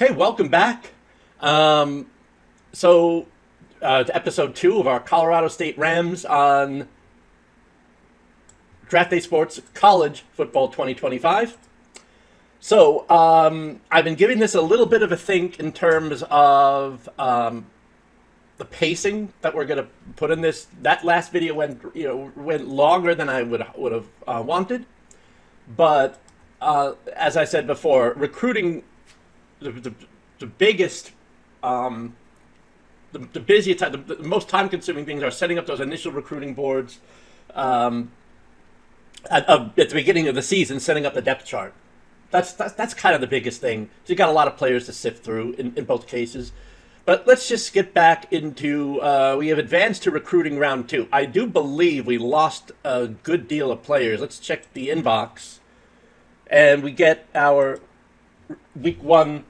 Okay, welcome back. To episode 2 of our Colorado State Rams on Draft Day Sports College Football 2025. I've been giving this a little bit of a think in terms of the pacing that we're going to put in this. That last video went longer than I would have wanted, but as I said before, recruiting. The biggest, the busiest, the most time-consuming things are setting up those initial recruiting boards at the beginning of the season, setting up the depth chart. That's kind of the biggest thing. So you got a lot of players to sift through in both cases. But let's just get back into, we have advanced to recruiting round 2. I do believe we lost a good deal of players. Let's check the inbox. And we get our week 1.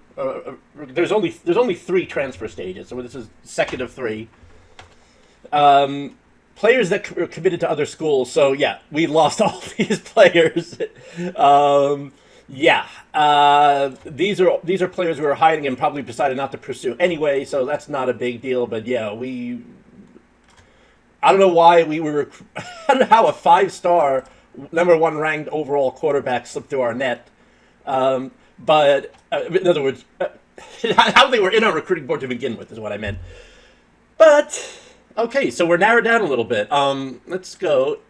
There's only 3 transfer stages, so this is second of 3. Players that were committed to other schools. So yeah, we lost all these players. These are players who were hiding and probably decided not to pursue anyway. So that's not a big deal. But yeah, I don't know why we were. I don't know how a 5-star number 1 ranked overall quarterback slipped through our net. But in other words, how they were in our recruiting board to begin with is what I meant. But okay, so we're narrowed down a little bit. Let's go.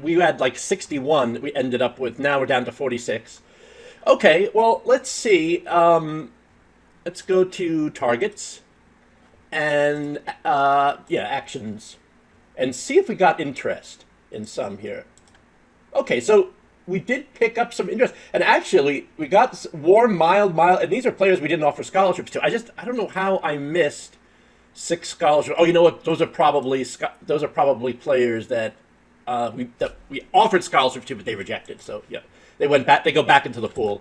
We had like 61. We ended up with. Now we're down to 46. Okay, well let's see. Let's go to targets and actions, and see if we got interest in some here. Okay, so. We did pick up some interest, and actually, we got warm, mild, and these are players we didn't offer scholarships to. I don't know how I missed 6 scholarships. Oh, you know what? Those are probably players that we offered scholarships to, but they rejected. So yeah, they went back. They go back into the pool.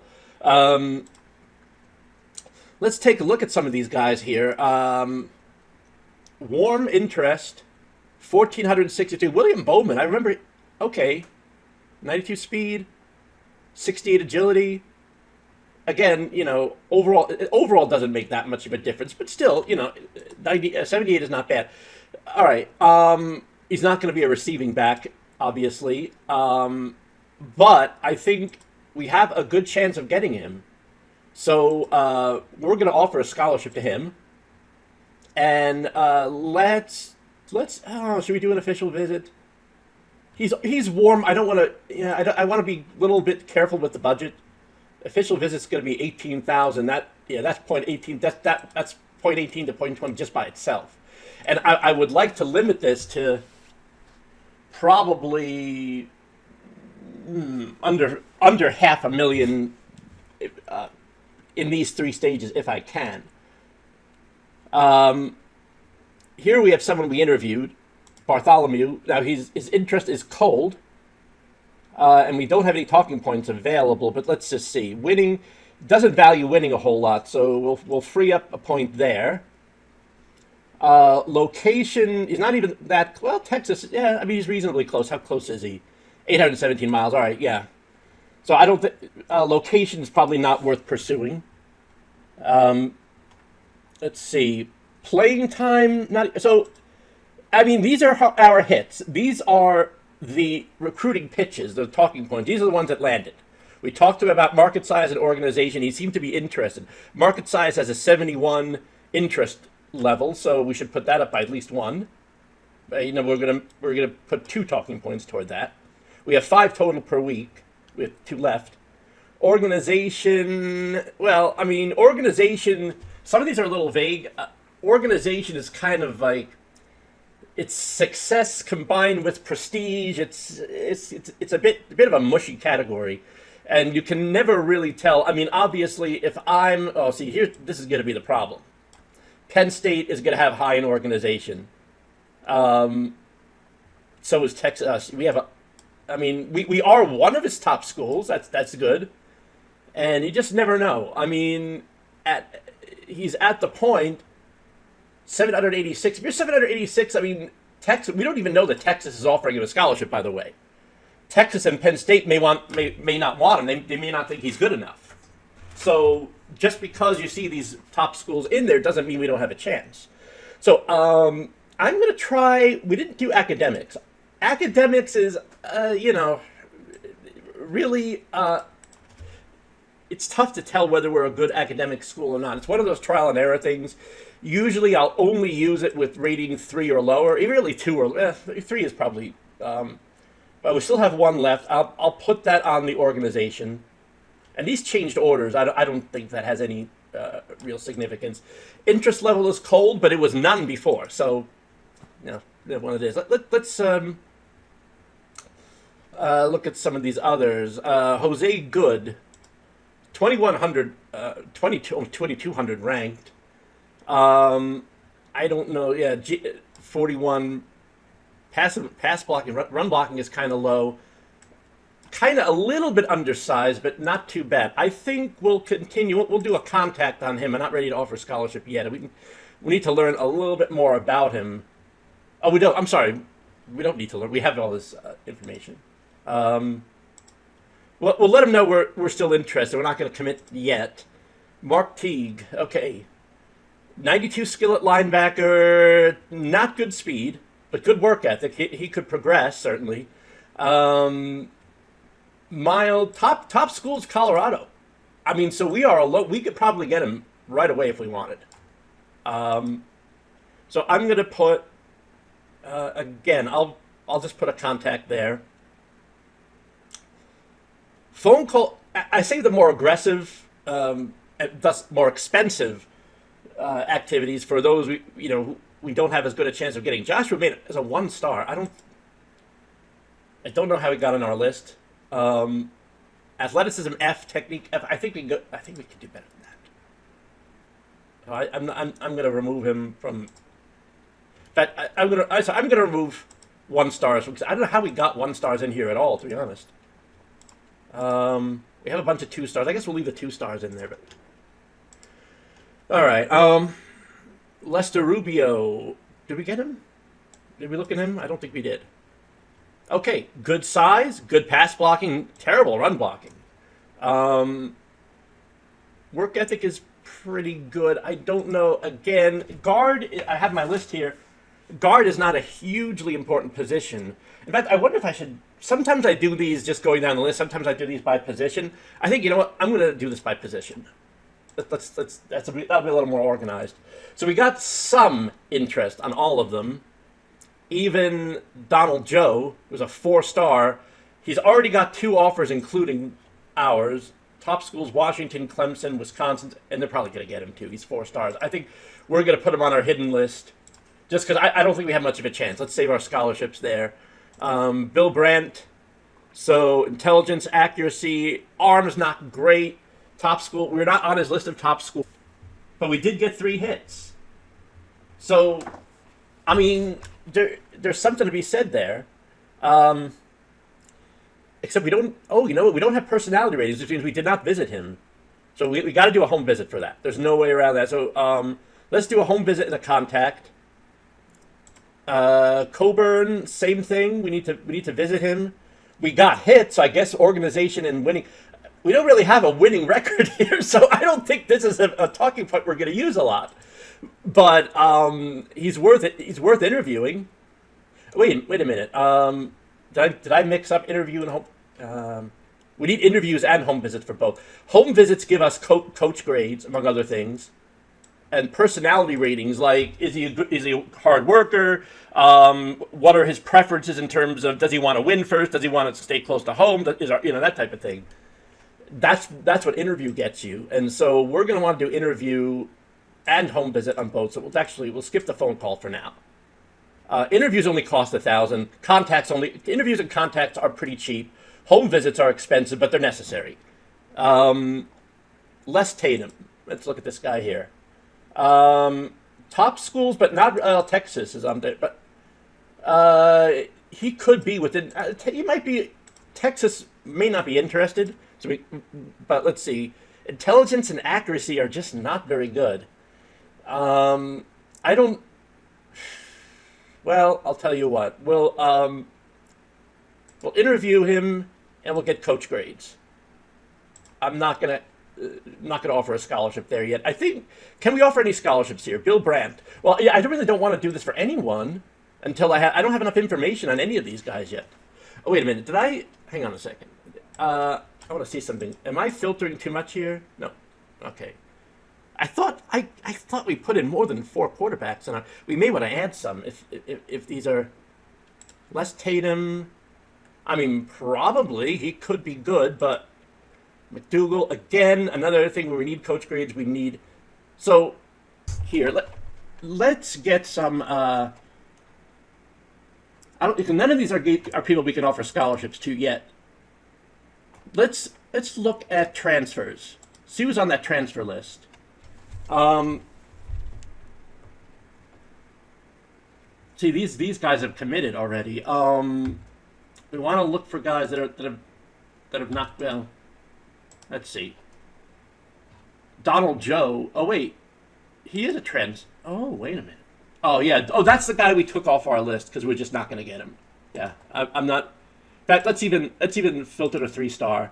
Let's take a look at some of these guys here. Warm interest, 1,462. William Bowman. I remember. Okay. 92 speed, 68 agility. Again, overall doesn't make that much of a difference, but still, 78 is not bad. All right, he's not going to be a receiving back, obviously, but I think we have a good chance of getting him. So we're going to offer a scholarship to him, and should we do an official visit? He's warm. I don't want to. I want to be a little bit careful with the budget. Official visit's going to be 18,000. That's 0.18. That's 0.18 to 0.20 just by itself. And I would like to limit this to probably under $500,000 in these 3 stages if I can. Here we have someone we interviewed. Bartholomew. Now his interest is cold, and we don't have any talking points available. But let's just see. Winning doesn't value winning a whole lot, so we'll free up a point there. Location is not even that well. Texas, yeah. I mean, he's reasonably close. How close is he? 817 miles. All right, yeah. So I don't think location is probably not worth pursuing. Let's see. Playing time, not so. I mean, these are our hits. These are the recruiting pitches, the talking points. These are the ones that landed. We talked to him about market size and organization. He seemed to be interested. Market size has a 71 interest level, so we should put that up by at least 1. We're gonna put 2 talking points toward that. We have 5 total per week with 2 left. Organization. Well, I mean, organization. Some of these are a little vague. Organization is kind of like. It's success combined with prestige. It's a bit of a mushy category, and you can never really tell. I mean, obviously, if this is going to be the problem. Penn State is going to have high in organization. So is Texas. We are one of his top schools. That's good, and you just never know. I mean, he's at the point. 786. If you're 786, I mean, Texas. We don't even know that Texas is offering him a scholarship. By the way, Texas and Penn State may not want him. They may not think he's good enough. So just because you see these top schools in there doesn't mean we don't have a chance. So I'm going to try. We didn't do academics. Academics is, really, it's tough to tell whether we're a good academic school or not. It's one of those trial and error things. Usually I'll only use it with rating 3 or lower. Really 2 or 3 is probably, but we still have one left. I'll put that on the organization. And these changed orders. I don't think that has any real significance. Interest level is cold, but it was none before. So, one of it is. Let's look at some of these others. Jose Good, 2100, 2200 ranked. I don't know. Yeah, 41 pass blocking, run blocking is kind of low. Kind of a little bit undersized, but not too bad. I think we'll continue. We'll do a contact on him. I'm not ready to offer scholarship yet. We need to learn a little bit more about him. Oh, we don't. I'm sorry. We don't need to learn. We have all this information. We'll let him know we're still interested. We're not going to commit yet. Mark Teague. Okay. 92 skill at linebacker. Not good speed, but good work ethic. He could progress, certainly. Mild top school's Colorado. I mean, so we are we could probably get him right away if we wanted. So I'm gonna put again. I'll just put a contact there. Phone call. I say the more aggressive, and thus more expensive activities for those we don't have as good a chance of getting. Joshua made it as a 1-star. I don't know how he got on our list. Athleticism F, technique F. I think we can do better than that. I'm going to remove him from. In fact, I'm going to remove 1-stars because I don't know how we got 1-stars in here at all. To be honest, we have a bunch of 2-stars. I guess we'll leave the 2-stars in there. But all right, Lester Rubio. Did we get him? Did we look at him? I don't think we did. Okay, good size, good pass blocking, terrible run blocking. Work ethic is pretty good. I don't know. Again, guard, I have my list here. Guard is not a hugely important position. In fact, I wonder if I should. Sometimes I do these just going down the list. Sometimes I do these by position. I think, you know what? I'm going to do this by position. That'll be a little more organized. So we got some interest on all of them. Even Donald Joe, who's a 4-star, he's already got 2 offers, including ours. Top schools: Washington, Clemson, Wisconsin, and they're probably going to get him too. He's 4 stars. I think we're going to put him on our hidden list, just because I don't think we have much of a chance. Let's save our scholarships there. Bill Brandt. So intelligence, accuracy, arm's not great. Top school. We're not on his list of top school, but we did get 3 hits. So, I mean, there's something to be said there. Except we don't. Oh, you know what? We don't have personality ratings, which means we did not visit him. So we got to do a home visit for that. There's no way around that. So let's do a home visit and a contact. Coburn, same thing. We need to visit him. We got hits. So I guess organization and winning. We don't really have a winning record here, so I don't think this is a talking point we're going to use a lot. But he's worth it. He's worth interviewing. Wait a minute. Did I mix up interview and home? We need interviews and home visits for both. Home visits give us coach grades, among other things, and personality ratings. Like, is he a hard worker? What are his preferences in terms of, does he want to win first? Does he want to stay close to home? That type of thing. That's what interview gets you. And so we're going to want to do interview and home visit on both. So we'll skip the phone call for now. Interviews only cost $1,000. Interviews and contacts are pretty cheap. Home visits are expensive, but they're necessary. Les Tatum. Let's look at this guy here. Top schools, but not Texas is on there. But he could be within. He might be. Texas may not be interested. But let's see. Intelligence and accuracy are just not very good. I don't. Well, I'll tell you what. We'll interview him and we'll get coach grades. I'm not gonna. not going to offer a scholarship there yet. I think, can we offer any scholarships here? Bill Brandt. Well, yeah, I really don't want to do this for anyone until I don't have enough information on any of these guys yet. Oh, wait a minute. Hang on a second. I want to see something. Am I filtering too much here? No. Okay. I thought we put in more than 4 quarterbacks, and we may want to add some if these are less Tatum. I mean, probably he could be good, but McDougal, again, another thing where we need coach grades. We need, so here let's get some. None of these are people we can offer scholarships to yet. Let's look at transfers. See who's on that transfer list. See, these guys have committed already. We want to look for guys that have not. Well, let's see. Donald Joe. Oh wait, he is a trans. Oh wait a minute. Oh yeah. Oh, that's the guy we took off our list because we're just not going to get him. Yeah, I'm not. In fact, let's even filter to 3-star.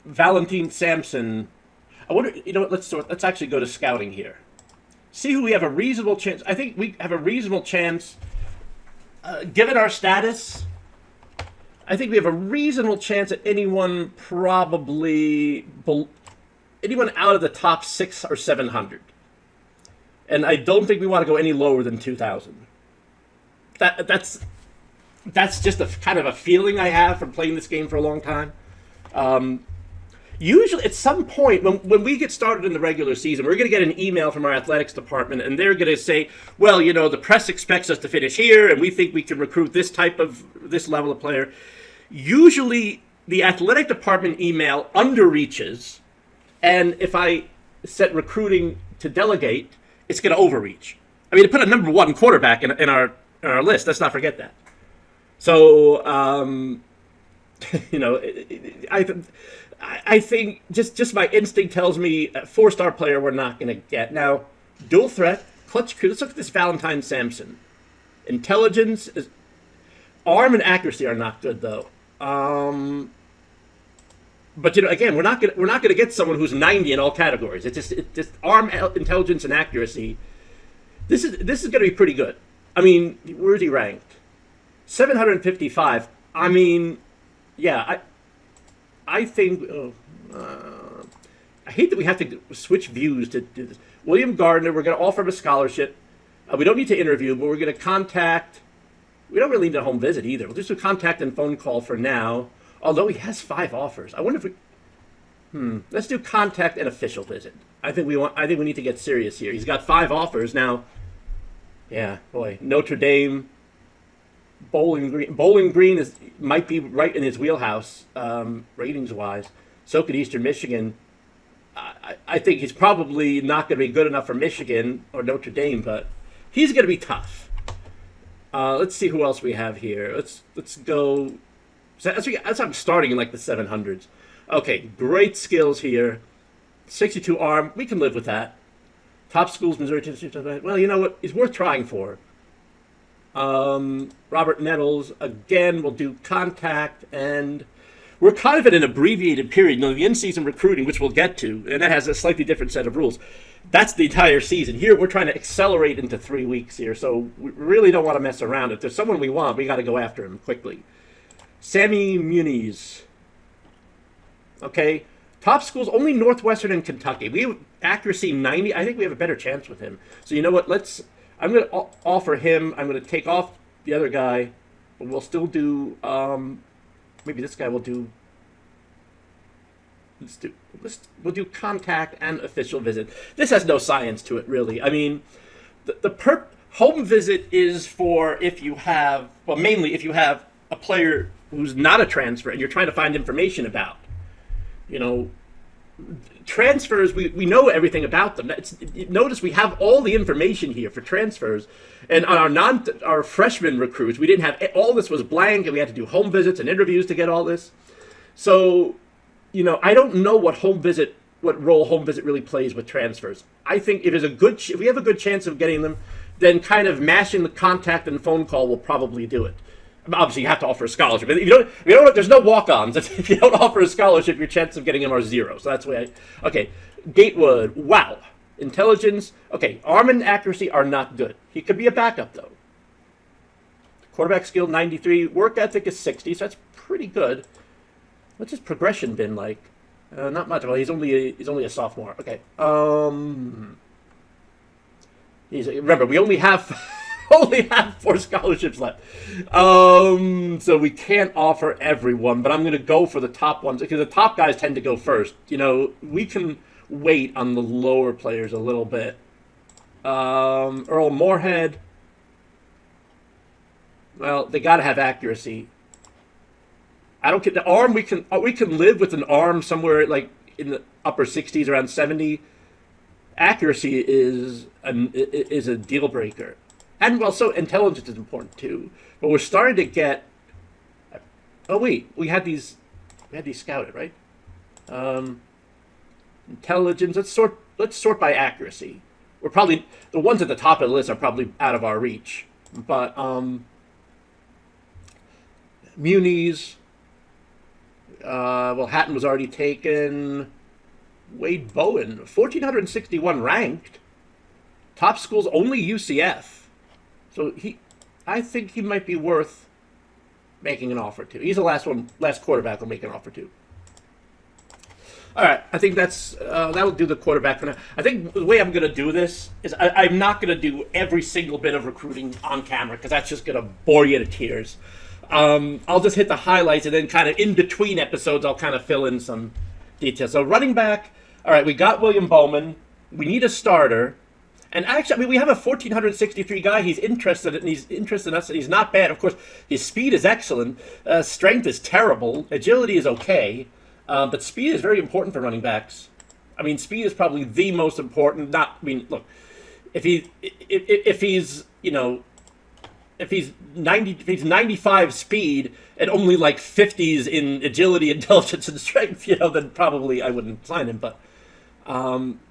Valentin Sampson. I wonder. You know what? Let's actually go to scouting here. See who we have a reasonable chance. I think we have a reasonable chance, given our status. I think we have a reasonable chance at anyone anyone out of the top 600 or 700. And I don't think we want to go any lower than 2,000. That's just a kind of a feeling I have from playing this game for a long time. Usually, at some point, when we get started in the regular season, we're going to get an email from our athletics department, and they're going to say, well, you know, the press expects us to finish here, and we think we can recruit this level of player. Usually, the athletic department email underreaches, and if I set recruiting to delegate, it's going to overreach. I mean, to put a number 1 quarterback in our list, let's not forget that. So, you know, I think just my instinct tells me a 4-star player we're not going to get. Now, dual threat, clutch crew. Let's look at this Valentine Sampson. Intelligence, arm and accuracy are not good though. But you know, again, we're not going to get someone who's 90 in all categories. It's just arm, intelligence, and accuracy. This is going to be pretty good. I mean, where's he ranked? 755. I mean, yeah, I think. I hate that we have to switch views to do this. William Gardner, we're going to offer him a scholarship. We don't need to interview, but we're going to contact. We don't really need a home visit either. We'll just do contact and phone call for now. Although he has 5 offers, I wonder if we. Let's do contact and official visit. I think we need to get serious here. He's got 5 offers now. Yeah, boy, Notre Dame. Bowling Green might be right in his wheelhouse, ratings-wise. So could Eastern Michigan. I think he's probably not going to be good enough for Michigan or Notre Dame, but he's going to be tough. Let's see who else we have here. Let's go. That's I'm starting in like the 700s. Okay, great skills here. 62 arm, we can live with that. Top schools, Missouri, Tennessee. Well, you know what? He's worth trying for. Robert Nettles, again, we'll do contact, and we're kind of in an abbreviated period. You know, the in-season recruiting, which we'll get to, and that has a slightly different set of rules. That's the entire season. Here, we're trying to accelerate into 3 weeks here, so we really don't want to mess around. If there's someone we want, we got to go after him quickly. Sammy Muniz. Okay, top schools, only Northwestern and Kentucky. We have accuracy 90. I think we have a better chance with him. So you know what, I'm going to offer him. I'm going to take off the other guy, but we'll still do. Maybe this guy will do. We'll do contact and official visit. This has no science to it, really. I mean, the home visit is for if you have, well, mainly if you have a player who's not a transfer and you're trying to find information about. You know, transfers, we know everything about them. Notice we have all the information here for transfers, and on our freshman recruits, we didn't have all this was blank, and we had to do home visits and interviews to get all this. So, you know, I don't know what role home visit really plays with transfers. I think if we have a good chance of getting them, then kind of mashing the contact and phone call will probably do it. Obviously, you have to offer a scholarship. If you don't, there's no walk-ons. If you don't offer a scholarship, your chances of getting him are zero. So that's why okay, Gatewood, wow. Intelligence, okay, arm and accuracy are not good. He could be a backup, though. Quarterback skill, 93. Work ethic is 60, so that's pretty good. What's his progression been like? Not much. Well, he's only a sophomore. Okay. Remember, we only have only have 4 scholarships left. So we can't offer everyone, but I'm going to go for the top ones because the top guys tend to go first. We can wait on the lower players a little bit. Earl Moorhead. Well, they got to have accuracy. I don't get the arm. We can live with an arm somewhere like in the upper 60s, around 70. Accuracy is a deal breaker, and well, so intelligence is important too. But we're starting to get. Oh wait, we had these scouted, right? Intelligence. Let's sort by accuracy. We're probably the ones at the top of the list are probably out of our reach, but Muni's. Well, Hatton was already taken. Wade Bowen, 1,461 ranked. Top school's only UCF. So I think he might be worth making an offer to. He's the last quarterback we'll make an offer to. All right, I think that'll do the quarterback for now. I think the way I'm going to do this is I'm not going to do every single bit of recruiting on camera because that's just going to bore you to tears. I'll just hit the highlights and then kind of in between episodes I'll kind of fill in some details. So running back, all right, we got William Bowman. We need a starter. And actually, we have a 1,463 guy. He's interested in us, and he's not bad. Of course, his speed is excellent. Strength is terrible. Agility is okay. But speed is very important for running backs. I mean, speed is probably the most important. Look, if he's 95 speed and only like 50s in agility, intelligence, and strength, then probably I wouldn't sign him. But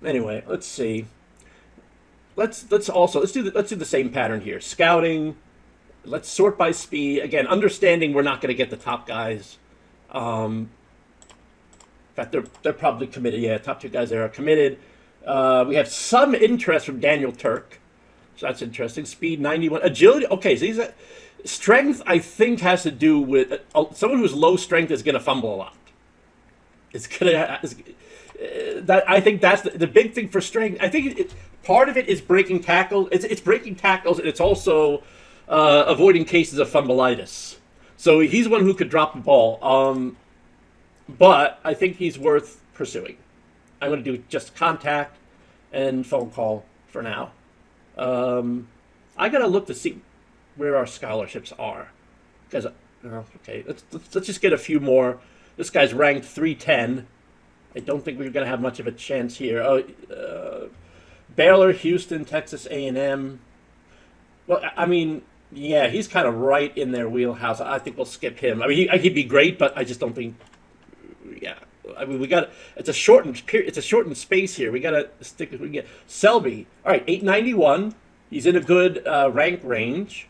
anyway, let's see. Let's do the same pattern here. Scouting. Let's sort by speed. Again, understanding we're not going to get the top guys. In fact, they're probably committed. Yeah, top 2 guys there are committed. We have some interest from Daniel Turk. So that's interesting. Speed, 91. Agility, okay, so strength, I think, has to do with someone who's low strength is going to fumble a lot. I think that's the big thing for strength. I think part of it is breaking tackles. It's breaking tackles, and it's also avoiding cases of fumbleitis. So he's one who could drop the ball. But I think he's worth pursuing. I'm going to do just contact and phone call for now. I got to look to see where our scholarships are. Because, okay, let's just get a few more. This guy's ranked 310. I don't think we're going to have much of a chance here. Baylor, Houston, Texas A&M. Well, I mean, yeah, he's kind of right in their wheelhouse. I think we'll skip him. I mean, he'd be great, but I just don't think. Yeah, I mean, it's a shortened period. It's a shortened space here. We got to stick with. We can get Selby. All right, 891. He's in a good rank range.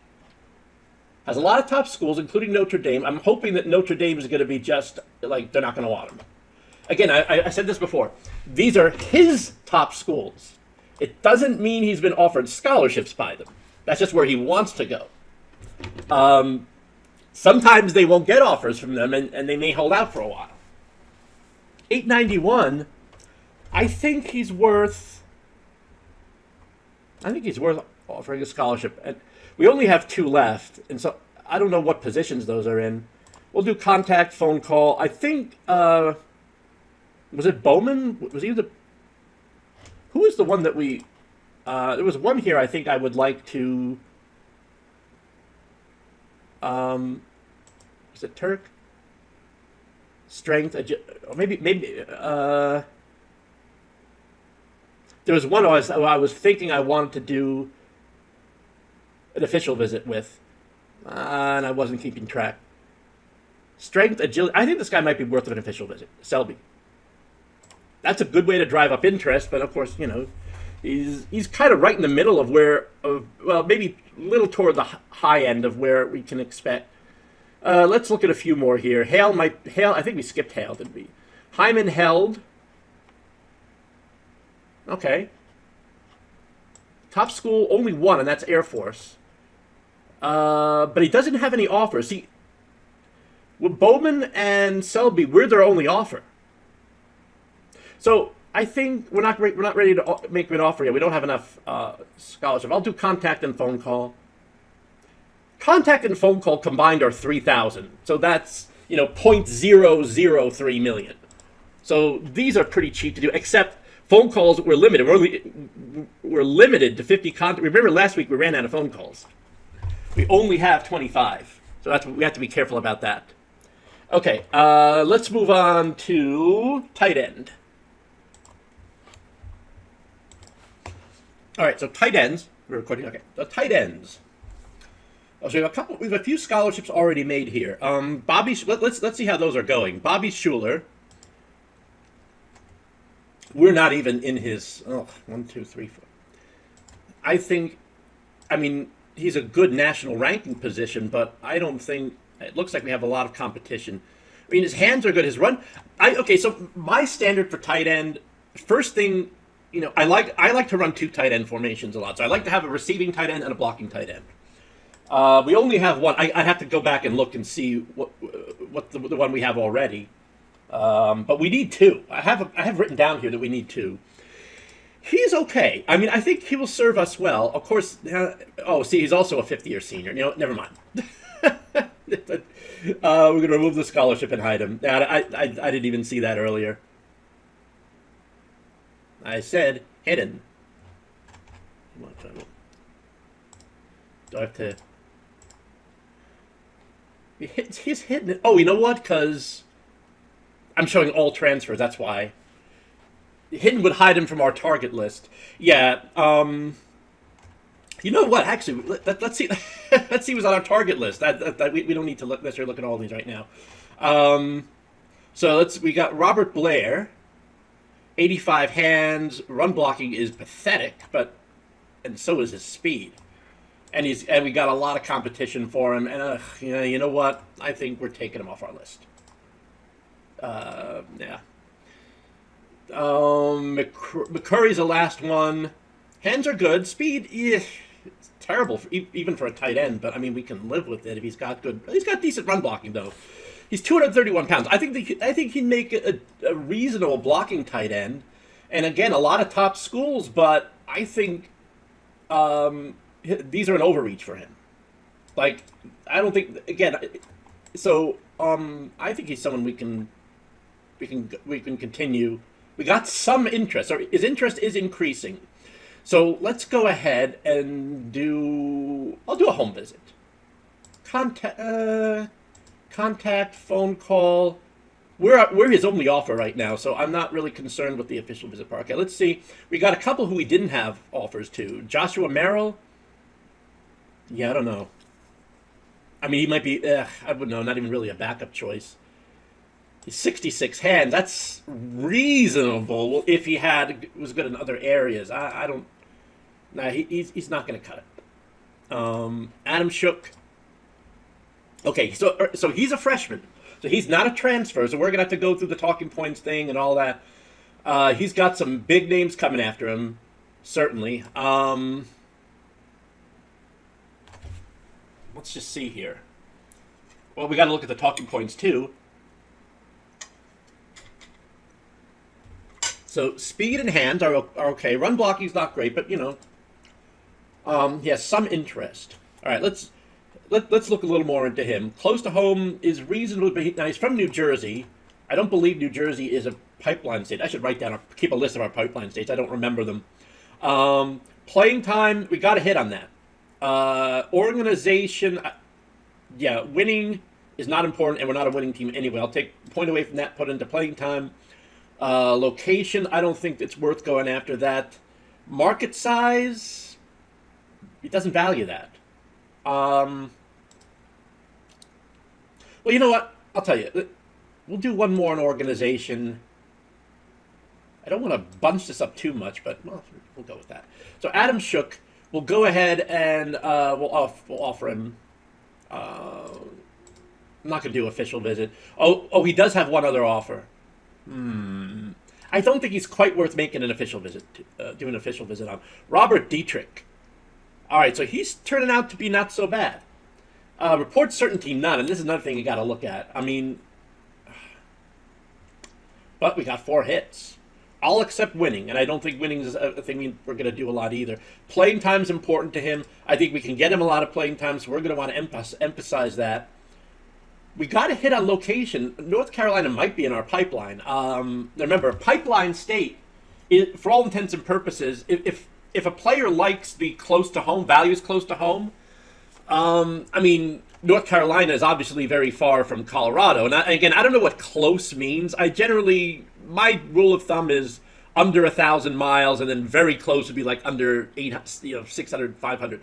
Has a lot of top schools, including Notre Dame. I'm hoping that Notre Dame is going to be just like they're not going to want him. Again, I said this before. These are his top schools. It doesn't mean he's been offered scholarships by them. That's just where he wants to go. Sometimes they won't get offers from them, and they may hold out for a while. 891, I think he's worth offering a scholarship. And we only have 2 left, and so I don't know what positions those are in. We'll do contact, phone call. I think, was it Bowman? Was he who was the one that we, there was one here I think I would like to, was it Turk? Strength, maybe. There was one I was thinking I wanted to do an official visit with, and I wasn't keeping track. Strength, agility. I think this guy might be worth an official visit. Selby. That's a good way to drive up interest, but of course, he's kind of right in the middle of maybe a little toward the high end of where we can expect. Let's look at a few more here. Hale. I think we skipped Hale, didn't we? Hyman held. Okay. Top school, only one, and that's Air Force. But he doesn't have any offers. See, with Bowman and Selby, we're their only offer. So I think we're not ready to make him an offer yet. We don't have enough scholarship. I'll do contact and phone call. Contact and phone call combined are 3,000. So that's 0.003 million. So these are pretty cheap to do. Except phone calls we're limited. We're limited to 50 contact. Remember last week we ran out of phone calls. We only have 25. So we have to be careful about that. Okay, let's move on to tight end. All right, so tight ends. We're recording. Okay, so tight ends. So we have a few scholarships already made here. Bobby, let's see how those are going. Bobby Schuler. We're not even in his 1, 2, 3, 4. I mean, he's a good national ranking position, but I don't think it looks like we have a lot of competition. I mean, his hands are good. His run. Okay, so my standard for tight end, first thing. I like to run 2 tight end formations a lot. So I like to have a receiving tight end and a blocking tight end. We only have one. I have to go back and look and see what the one we have already. But we need 2. I have written down here that we need 2. He's okay. I mean, I think he will serve us well. Of course. He's also a 5th-year senior. Never mind. We're going to remove the scholarship and hide him. I didn't even see that earlier. I said hidden. Do I have to? He's hidden. Oh, you know what? Because I'm showing all transfers. That's why. Hidden would hide him from our target list. Yeah. You know what? Actually, let's see. Let's see who's on our target list. We don't need to necessarily look at all these right now. So we got Robert Blair. 85 hands, run blocking is pathetic, and so is his speed. And we got a lot of competition for him, and you know what? I think we're taking him off our list. Yeah. McCurry's the last one. Hands are good. Speed, it's terrible even for a tight end, but I mean we can live with it if he's got decent run blocking though. He's 231 pounds. I think he'd make a reasonable blocking tight end. And again, a lot of top schools, but I think these are an overreach for him. Like, I don't think, again, so I think he's someone we can continue. We got some interest, or his interest is increasing. So let's go ahead and I'll do a home visit. Contact, phone call. We're his only offer right now, so I'm not really concerned with the official visit part. Okay, let's see. We got a couple who we didn't have offers to. Joshua Merrill. Yeah, I don't know. I mean, he might be, I wouldn't know, not even really a backup choice. He's 66 hands. That's reasonable if he was good in other areas. I don't. Nah, he's not going to cut it. Adam Shook. Okay, so he's a freshman. So he's not a transfer, so we're going to have to go through the talking points thing and all that. He's got some big names coming after him, certainly. Let's just see here. Well, we got to look at the talking points, too. So speed and hands are okay. Run blocking's not great, but, he has some interest. All right, let's look a little more into him. Close to home is reasonable, but now he's from New Jersey. I don't believe New Jersey is a pipeline state. I should keep a list of our pipeline states. I don't remember them. Playing time, we got a hit on that. Organization, winning is not important, and we're not a winning team anyway. I'll take a point away from that, put into playing time. Location, I don't think it's worth going after that. Market size, it doesn't value that. Well, you know what? I'll tell you. We'll do one more on organization. I don't want to bunch this up too much, but we'll go with that. So Adam Shook, we'll go ahead and we'll offer him I'm not going to do official visit. Oh, he does have one other offer. I don't think he's quite worth making an official visit, doing an official visit on. Robert Dietrich. All right, so he's turning out to be not so bad. Report certainty none, and this is another thing you got to look at. I mean, but we got 4 hits. I'll accept winning, and I don't think winning is a thing we're going to do a lot either. Playing time is important to him. I think we can get him a lot of playing time, so we're going to want to emphasize that. We got to hit on location. North Carolina might be in our pipeline. Remember, pipeline state, for all intents and purposes, if a player likes to be close to home, values close to home, I mean, North Carolina is obviously very far from Colorado. And again, I don't know what close means. My rule of thumb is under 1,000 miles, and then very close would be like under 600, 500.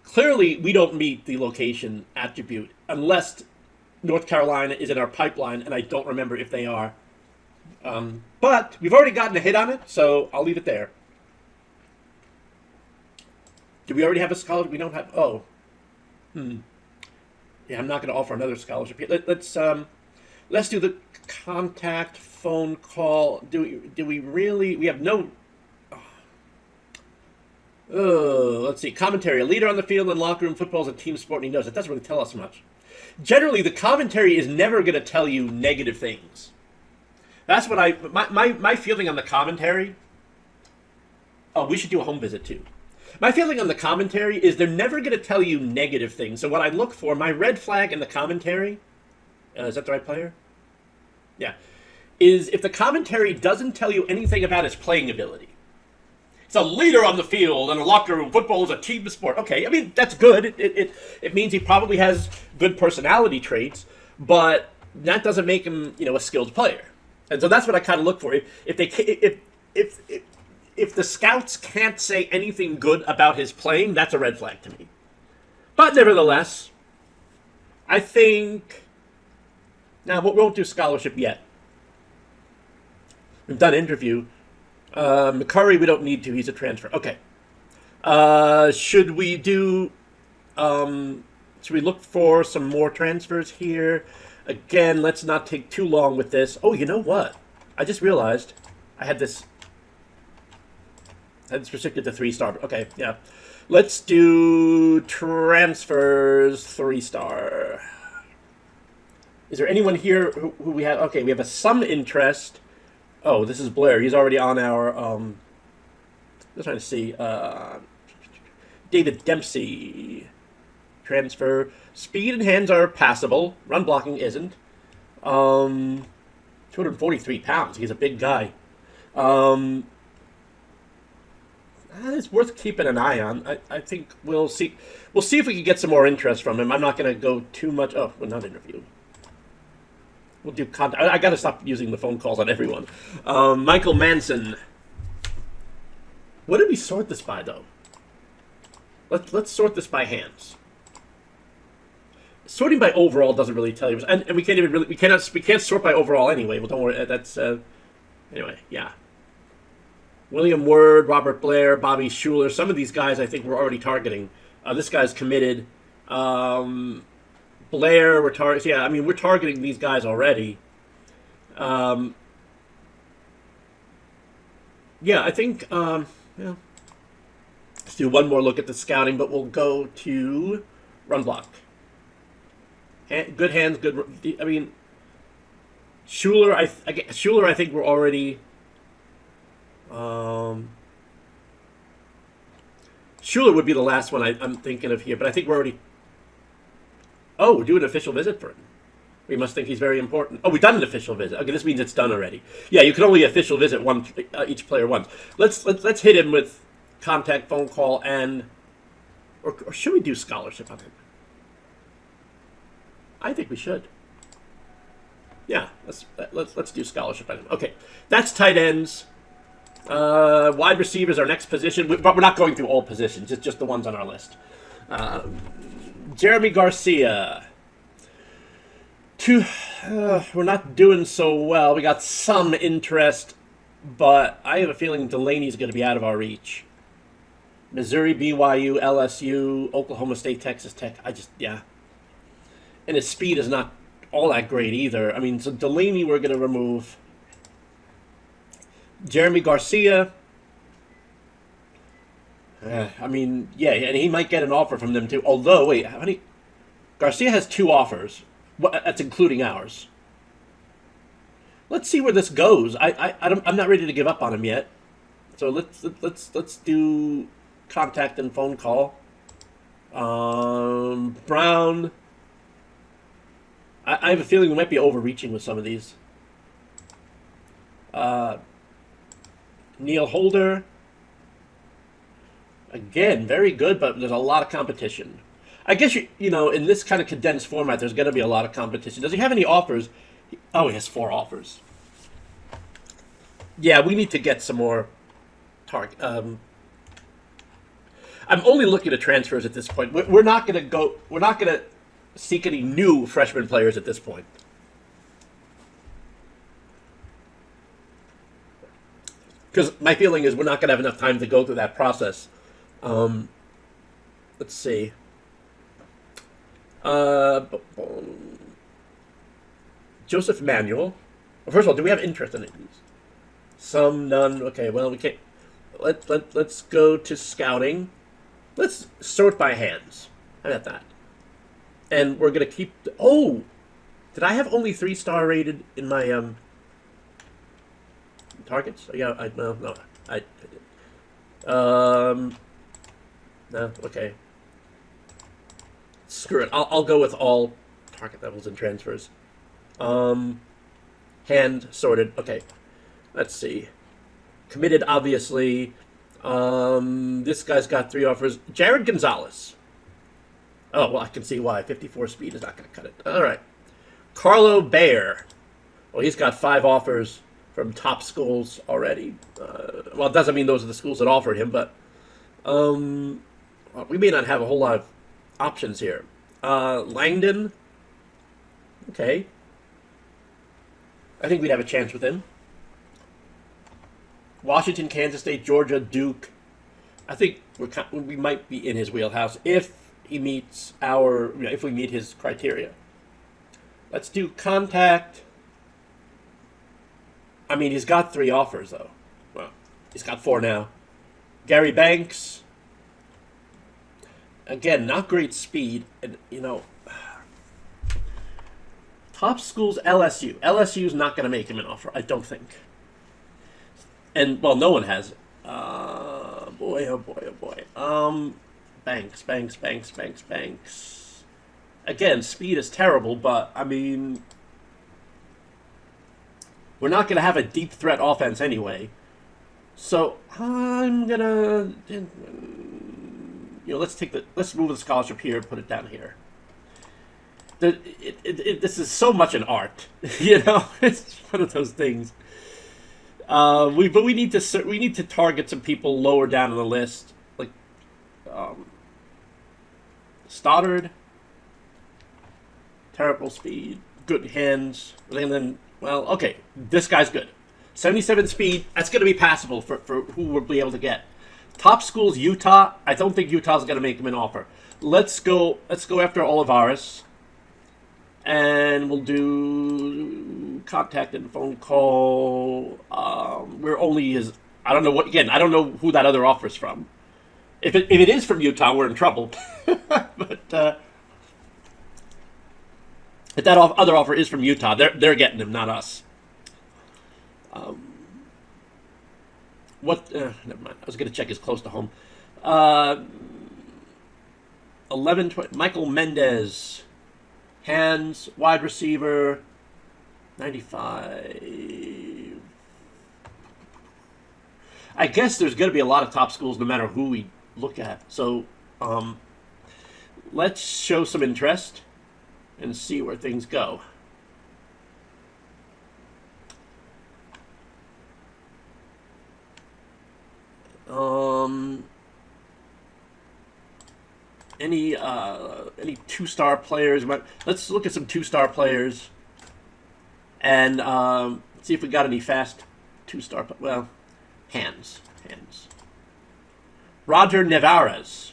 Clearly, we don't meet the location attribute unless North Carolina is in our pipeline, and I don't remember if they are. But we've already gotten a hit on it, so I'll leave it there. Do we already have a scholarship? We don't have. Oh. Yeah, I'm not going to offer another scholarship. Let's do the contact phone call. Do we really? We have no. Let's see. Commentary. A leader on the field and locker room. Football is a team sport, and he knows it. Doesn't really tell us much. Generally, the commentary is never going to tell you negative things. That's what my feeling on the commentary. Oh, we should do a home visit too. My feeling on the commentary is they're never going to tell you negative things. So what I look for, my red flag in the commentary, is that the right player? Yeah. Is if the commentary doesn't tell you anything about his playing ability. He's a leader on the field and a locker room. Football is a team sport. Okay, I mean, that's good. It means he probably has good personality traits, but that doesn't make him, a skilled player. And so that's what I kind of look for. If the scouts can't say anything good about his playing, that's a red flag to me. But nevertheless, I think... Now, we won't do scholarship yet. We've done interview. McCurry, we don't need to. He's a transfer. Okay. Should we do... should we look for some more transfers here? Again, let's not take too long with this. Oh, you know what? I just realized I had this... That's restricted to 3-star. Okay, yeah. Let's do transfers 3-star. Is there anyone here who we have? Okay, we have some interest. Oh, this is Blair. He's already on our... I'm trying to see. David Dempsey. Transfer. Speed and hands are passable. Run blocking isn't. 243 pounds. He's a big guy. It's worth keeping an eye on. I think we'll see. We'll see if we can get some more interest from him. I'm not going to go too much. Oh, well, not interview. We'll do contact. I got to stop using the phone calls on everyone. Michael Manson. What did we sort this by, though? Let's sort this by hands. Sorting by overall doesn't really tell you, and we can't even really we can't sort by overall anyway. Well, don't worry. That's anyway. Yeah. William Word, Robert Blair, Bobby Schuler. Some of these guys I think we're already targeting. This guy's committed. Blair, we're targeting. Yeah, I mean, we're targeting these guys already. Yeah, I think, yeah. Let's do one more look at the scouting, but we'll go to run block. Good hands, good... I mean, Schuler, I think we're already... Schuler would be the last one I'm thinking of here, but I think we're already... Oh, we're doing an official visit for him. We must think he's very important. Oh, we've done an official visit. Okay, this means it's done already. Yeah, you can only official visit each player once. Let's hit him with contact, phone call, and... Or should we do scholarship on him? I think we should. Yeah, let's do scholarship on him. Okay, that's tight ends. Wide receivers, our next position. But we're not going through all positions. It's just the ones on our list. Jeremy Garcia. We're not doing so well. We got some interest, but I have a feeling Delaney's going to be out of our reach. Missouri, BYU, LSU, Oklahoma State, Texas Tech. Yeah. And his speed is not all that great either. I mean, so Delaney we're going to remove. Jeremy Garcia. I mean, yeah, and he might get an offer from them too. Although, wait, how many? Garcia has 2 offers. That's including ours. Let's see where this goes. I'm not ready to give up on him yet. So let's do contact and phone call. Brown. I have a feeling we might be overreaching with some of these. Neil Holder. Again, very good, but there's a lot of competition. I guess, you know, in this kind of condensed format, there's going to be a lot of competition. Does he have any offers? Oh, he has 4 offers. Yeah, we need to get some more target. I'm only looking at transfers at this point. We're not going to go. We're not going to seek any new freshman players at this point. Because my feeling is we're not going to have enough time to go through that process. Let's see. Joseph Manuel. First of all, do we have interest in it? Some, none. Okay, well, we can't. Let's go to scouting. Let's sort by hands. How about that? And we're gonna keep. Oh, did I have only 3-star rated in my targets? Yeah, no, I did. No, okay. Screw it. I'll go with all target levels and transfers. Hand sorted. Okay. Let's see. Committed, obviously. This guy's got 3 offers. Jared Gonzalez. Oh, well, I can see why. 54 speed is not going to cut it. All right. Carlo Bayer. Well, he's got 5 offers from top schools already. Well, it doesn't mean those are the schools that offered him, but we may not have a whole lot of options here. Langdon. Okay. I think we'd have a chance with him. Washington, Kansas State, Georgia, Duke. I think we might be in his wheelhouse if he meets if we meet his criteria. Let's do contact. I mean, he's got 3 offers though. Well, he's got 4 now. Gary Banks. Again, not great speed, and you know, top schools LSU. LSU's not going to make him an offer, I don't think. And well, no one has. Boy, oh boy, oh boy. Banks. Again, speed is terrible, but I mean, we're not going to have a deep threat offense anyway. So I'm gonna, let's move the scholarship here and put it down here. This is so much an art, you know. It's one of those things. But we need to target some people lower down on the list, like Stoddard. Terrible speed, good hands, and then okay, this guy's good. 77 speed. That's going to be passable for who we'll be able to get. Top schools, Utah. I don't think Utah's going to make him an offer. Let's go after Olivares. And we'll do contact and phone call. We're only his. I don't know who that other offer's from. If it is from Utah, we're in trouble. But if that other offer is from Utah, they're getting him, not us. Never mind. I was going to check his close to home. 11-20. Michael Mendez. Hands, wide receiver, 95. I guess there's going to be a lot of top schools no matter who we look at. So let's show some interest and see where things go. Any 2-star players? Let's look at some 2-star players and see if we got any fast 2-star. Well, hands. Roger Nevarez.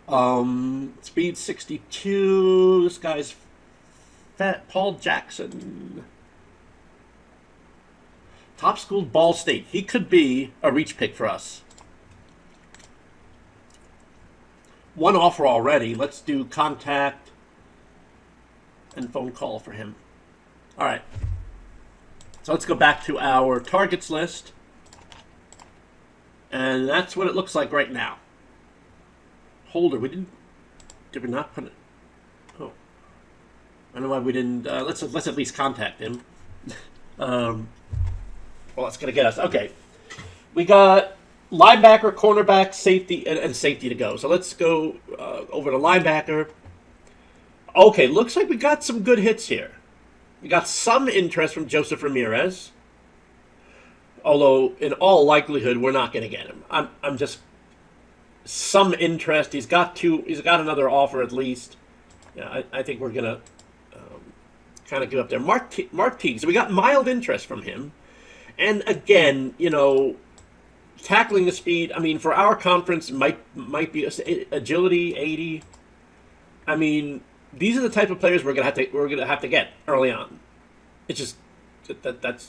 Speed 62. This guy's fat. Paul Jackson. Top school, Ball State. He could be a reach pick for us. One offer already. Let's do contact and phone call for him. All right. So let's go back to our targets list. And that's what it looks like right now. Holder, we didn't... Did we not put it... Oh. I don't know why we didn't... let's at least contact him. Well, that's going to get us... Okay. We got linebacker, cornerback, safety, and safety to go. So let's go over to linebacker. Okay, looks like we got some good hits here. We got some interest from Joseph Ramirez. Although, in all likelihood, we're not going to get him. I'm just... Some interest. He's got another offer at least. Yeah, I think we're going to kind of give up there. Mark Teague. So we got mild interest from him. And again, you know... Tackling the speed, I mean, for our conference, might be agility 80. I mean, these are the type of players we're gonna have to get early on. It's just that's.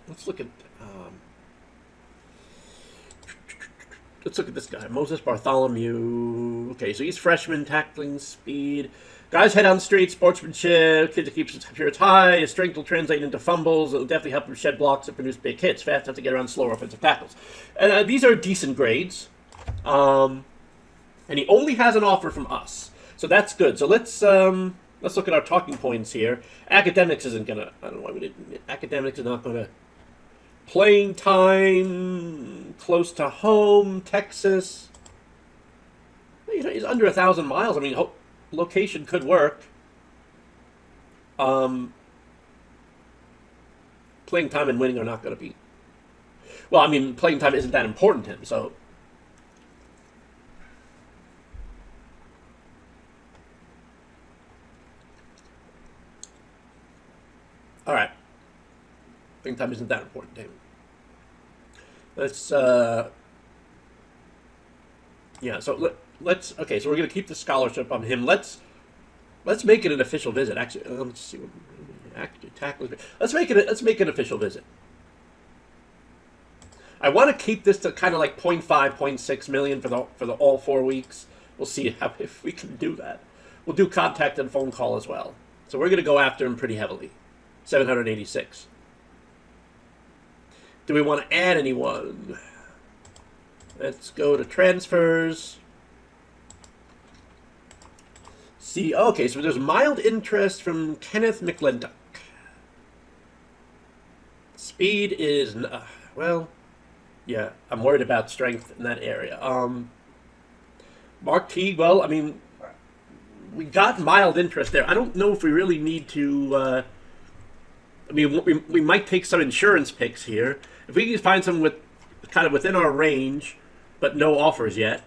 Let's look at this guy, Moses Bartholomew. Okay, so he's freshman, tackling speed. Guys head on straight, sportsmanship, kid that keeps his spirits high, his strength will translate into fumbles, it'll definitely help him shed blocks and produce big hits, fast enough to get around slower offensive tackles. And these are decent grades. And he only has an offer from us. So that's good. So let's look at our talking points here. Academics isn't gonna, I don't know why we didn't, academics is not gonna, playing time, close to home, Texas. You know, he's under 1,000 miles. I mean, location could work. Playing time and winning are not going to be... Well, I mean, playing time isn't that important to him, so... All right. Playing time isn't that important to him. Let's... Yeah, so let's... Okay, so we're going to keep the scholarship on him. Let's make it an official visit. Actually, let's see what... Let's make it an official visit. I want to keep this to kind of like 0.5, 0.6 million for the all 4 weeks. We'll see if we can do that. We'll do contact and phone call as well. So we're going to go after him pretty heavily. 786. Do we want to add anyone? Let's go to transfers. See, okay, so there's mild interest from Kenneth McClintock. Speed is, well, yeah, I'm worried about strength in that area. Mark Teague, well, I mean, we got mild interest there. I don't know if we really need to, I mean, we might take some insurance picks here. If we can find someone with kind of within our range, but no offers yet.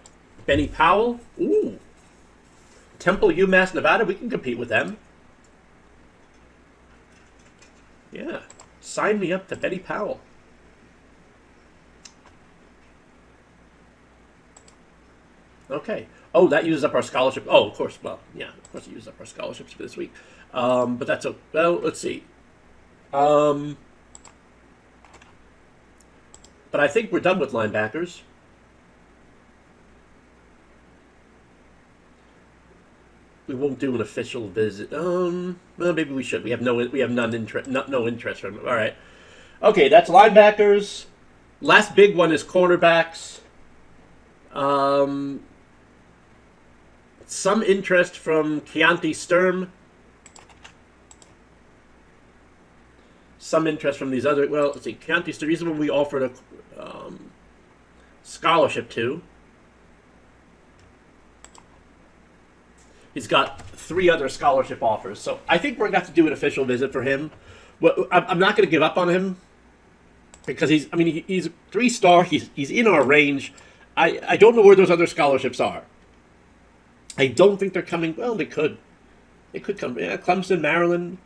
Benny Powell, ooh. Temple, UMass, Nevada, we can compete with them. Yeah, sign me up to Benny Powell. Okay. Oh, that uses up our scholarship. Oh, of course. Well, yeah, of course it uses up our scholarships for this week. But that's well, let's see. But I think we're done with linebackers. We won't do an official visit. Well, maybe we should. We have no interest from them. All right. Okay, that's linebackers. Last big one is cornerbacks. Some interest from Keontae Sturm. Some interest from these other. Well, let's see. Keontae Sturm. These are what we offered a scholarship to. He's got 3 other scholarship offers. So I think we're going to have to do an official visit for him. Well, I'm not going to give up on him because he's 3-star. He's in our range. I don't know where those other scholarships are. I don't think they're coming. Well, they could. They could come. Yeah, Clemson, Maryland.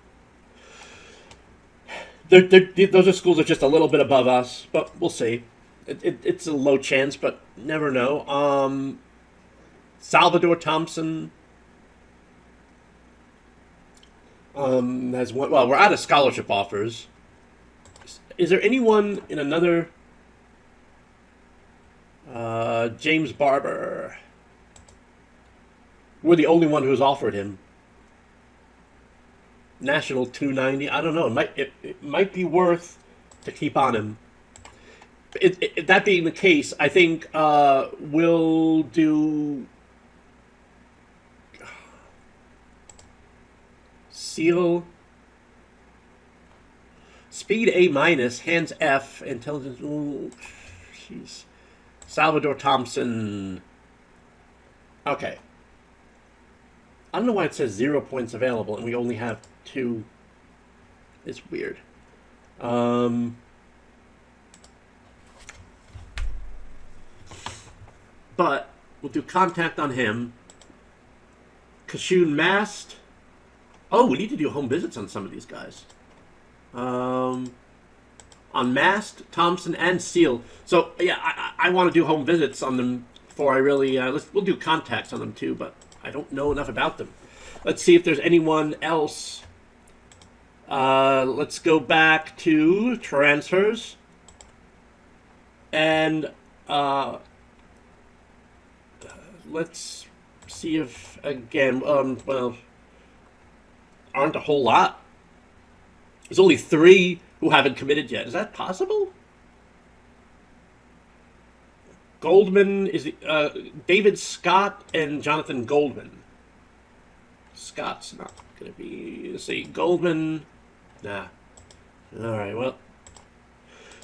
Those are schools that are just a little bit above us, but we'll see. It's a low chance, but never know. Salvador Thompson has one. Well, we're out of scholarship offers. Is there anyone in another? James Barber. We're the only one who's offered him. National 290. I don't know. It might be worth to keep on him. That being the case, I think we'll do Seal, Speed A minus, Hands F, Intelligence. Ooh, jeez. Salvador Thompson. Okay. I don't know why it says 0 points available and we only have 2. It's weird. But we'll do contact on him. Kashun Mast. Oh, we need to do home visits on some of these guys. On Mast, Thompson, and Seal. So yeah, I want to do home visits on them before I really. We'll do contacts on them too, but I don't know enough about them. Let's see if there's anyone else. Let's go back to transfers. And let's see if, again, well, aren't a whole lot. There's only 3 who haven't committed yet. Is that possible? Goldman is David Scott and Jonathan Goldman. Scott's not going to be. Let's see, Goldman. Nah. All right. Well,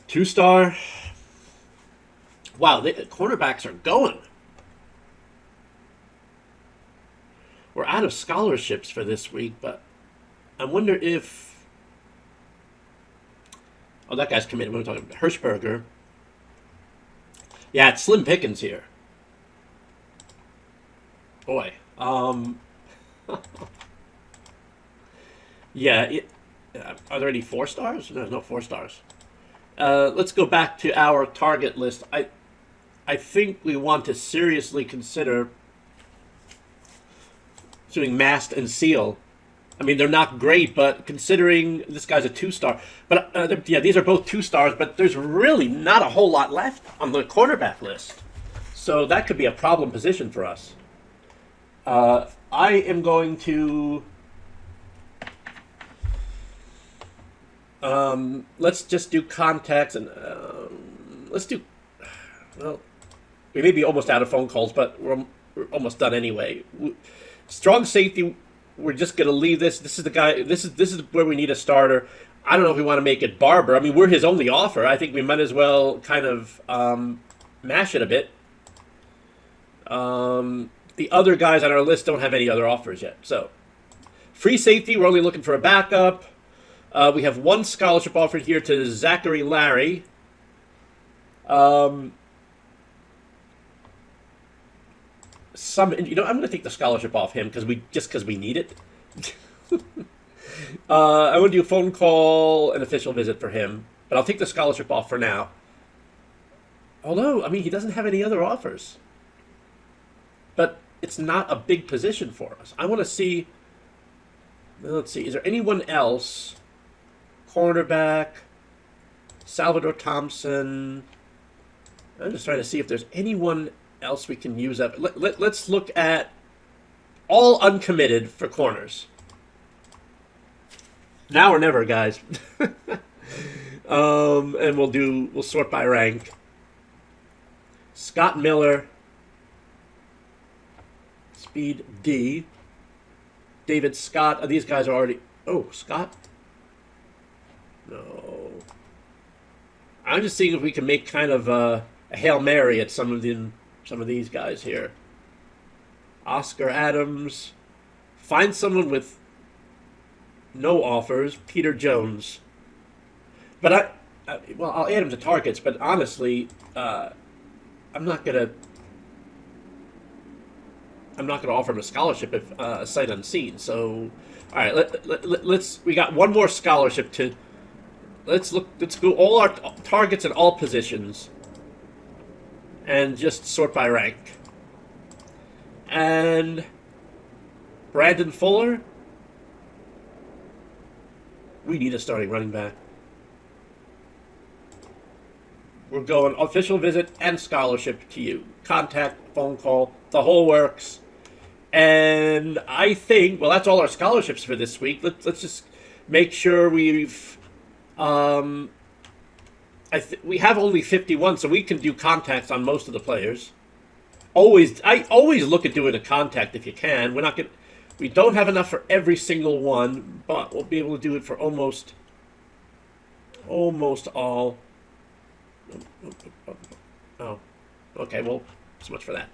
2-star. Wow, the cornerbacks are going. We're out of scholarships for this week, but I wonder if. Oh, that guy's committed. We're talking about Hirschberger. Yeah, it's slim pickings here. Boy. Yeah. Are there any 4-stars? No, there's no 4-stars. Let's go back to our target list. I think we want to seriously consider doing Mast and Seal. I mean, they're not great, but considering this guy's a 2-star. But, yeah, these are both 2-stars, but there's really not a whole lot left on the cornerback list. So that could be a problem position for us. I am going to... let's just do contacts and... let's do... Well, we may be almost out of phone calls, but we're almost done anyway. Strong safety... We're just going to leave this. This is the guy. This is where we need a starter. I don't know if we want to make it Barber. I mean, we're his only offer. I think we might as well kind of mash it a bit. The other guys on our list don't have any other offers yet. So, free safety, we're only looking for a backup. We have 1 scholarship offered here to Zachary Larry. I'm going to take the scholarship off him because we need it. I want to do a phone call, an official visit for him, but I'll take the scholarship off for now. Although, I mean, he doesn't have any other offers. But it's not a big position for us. I want to see. Let's see. Is there anyone else? Cornerback, Salvador Thompson. I'm just trying to see if there's anyone else we can use up. Let's look at all uncommitted for corners. Now or never, guys. And we'll sort by rank. Scott Miller, speed D. David Scott. These guys are already. Oh, Scott. No. I'm just seeing if we can make kind of a Hail Mary at some of these guys here. Oscar Adams. Find someone with no offers. Peter Jones. But I'll add him to targets, but honestly, I'm not gonna offer him a scholarship if sight unseen. So, all right, let's. We got one more scholarship to. Let's go all our targets in all positions. and just sort by rank. And Brandon Fuller, we need a starting running back. We're going official visit and scholarship to you. Contact, phone call, the whole works. And I think, well, that's all our scholarships for this week. Let's just make sure we've... we have only 51, so we can do contacts on most of the players. I always look at doing a contact if you can. We don't have enough for every single one, but we'll be able to do it for almost all. Oh, okay. Well, so much for that.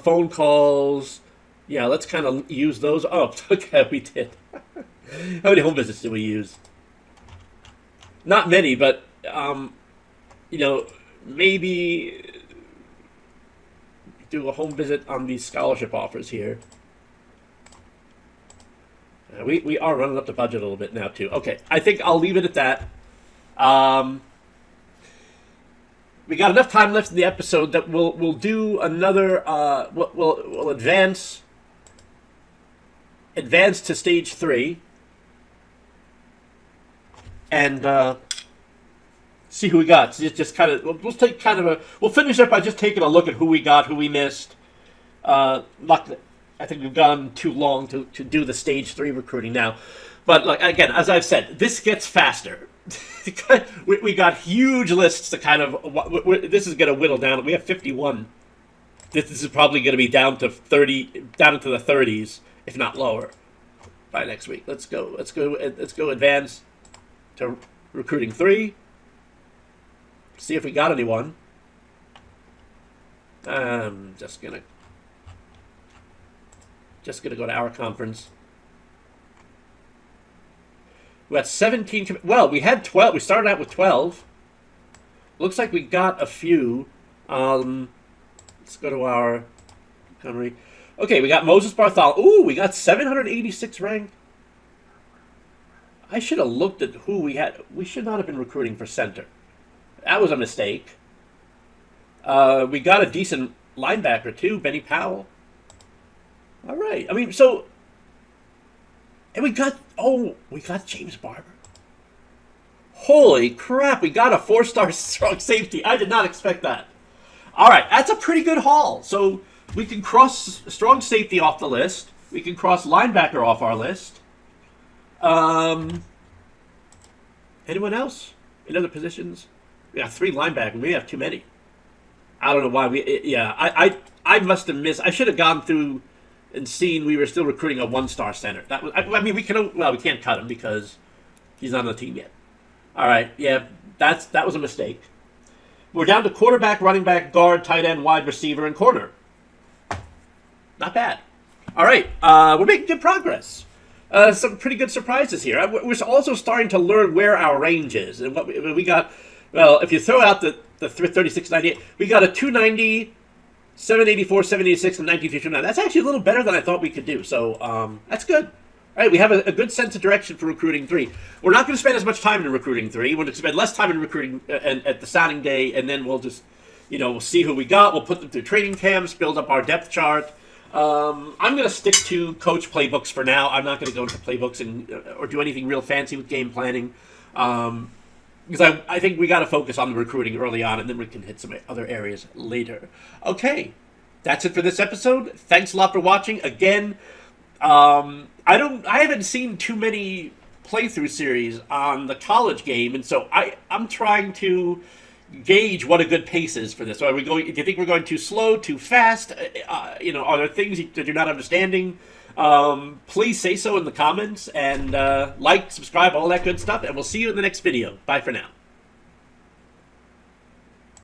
Phone calls. Yeah, let's kind of use those. Oh, okay, we did. How many home visits did we use? Not many, but maybe do a home visit on these scholarship offers here. We are running up the budget a little bit now too. Okay, I think I'll leave it at that. We got enough time left in the episode that we'll do another. We'll advance to stage 3 and see who we got. So just kind of we'll take kind of we'll finish up by just taking a look at who we got, who we missed. Luckily, I think we've gone too long to do the stage 3 recruiting now. But like again, as I've said, this gets faster. we got huge lists to kind of. This is going to whittle down. We have 51. This is probably going to be down to 30, down into the 30s, if not lower, by next week. Let's go advance to recruiting 3. See if we got anyone. Just gonna go to our conference. We had 17. Well, we had 12. We started out with 12. Looks like we got a few. Let's go to our Montgomery. Okay, we got Moses Bartholomew. Ooh, we got 786 rank. I should have looked at who we had. We should not have been recruiting for center. That was a mistake. We got a decent linebacker too, Benny Powell. All right. I mean, so, and we got James Barber. Holy crap! We got a 4-star strong safety. I did not expect that. All right, that's a pretty good haul. So we can cross strong safety off the list. We can cross linebacker off our list. Anyone else in other positions? We got 3 linebackers. We have too many. I don't know why I must have missed. I should have gone through and seen we were still recruiting a 1-star center. That was. I mean, we can't cut him because he's not on the team yet. All right, yeah, that was a mistake. We're down to quarterback, running back, guard, tight end, wide receiver, and corner. Not bad. All right, we're making good progress. Some pretty good surprises here. We're also starting to learn where our range is and what we got. Well, if you throw out the 3698, we got a 290, 784, 786, and 1959. That's actually a little better than I thought we could do. So that's good. All right, we have a good sense of direction for recruiting 3. We're not going to spend as much time in recruiting 3. We're going to spend less time in recruiting at the signing day, and then we'll just, we'll see who we got. We'll put them through training camps, build up our depth chart. I'm going to stick to coach playbooks for now. I'm not going to go into playbooks or do anything real fancy with game planning. Because I think we got to focus on the recruiting early on, and then we can hit some other areas later. Okay, that's it for this episode. Thanks a lot for watching. Again, I haven't seen too many playthrough series on the college game, and so I'm trying to gauge what a good pace is for this. So do you think we're going too slow, too fast? Are there things that you're not understanding? Please say so in the comments, and like, subscribe, all that good stuff, and we'll see you in the next video. Bye for now.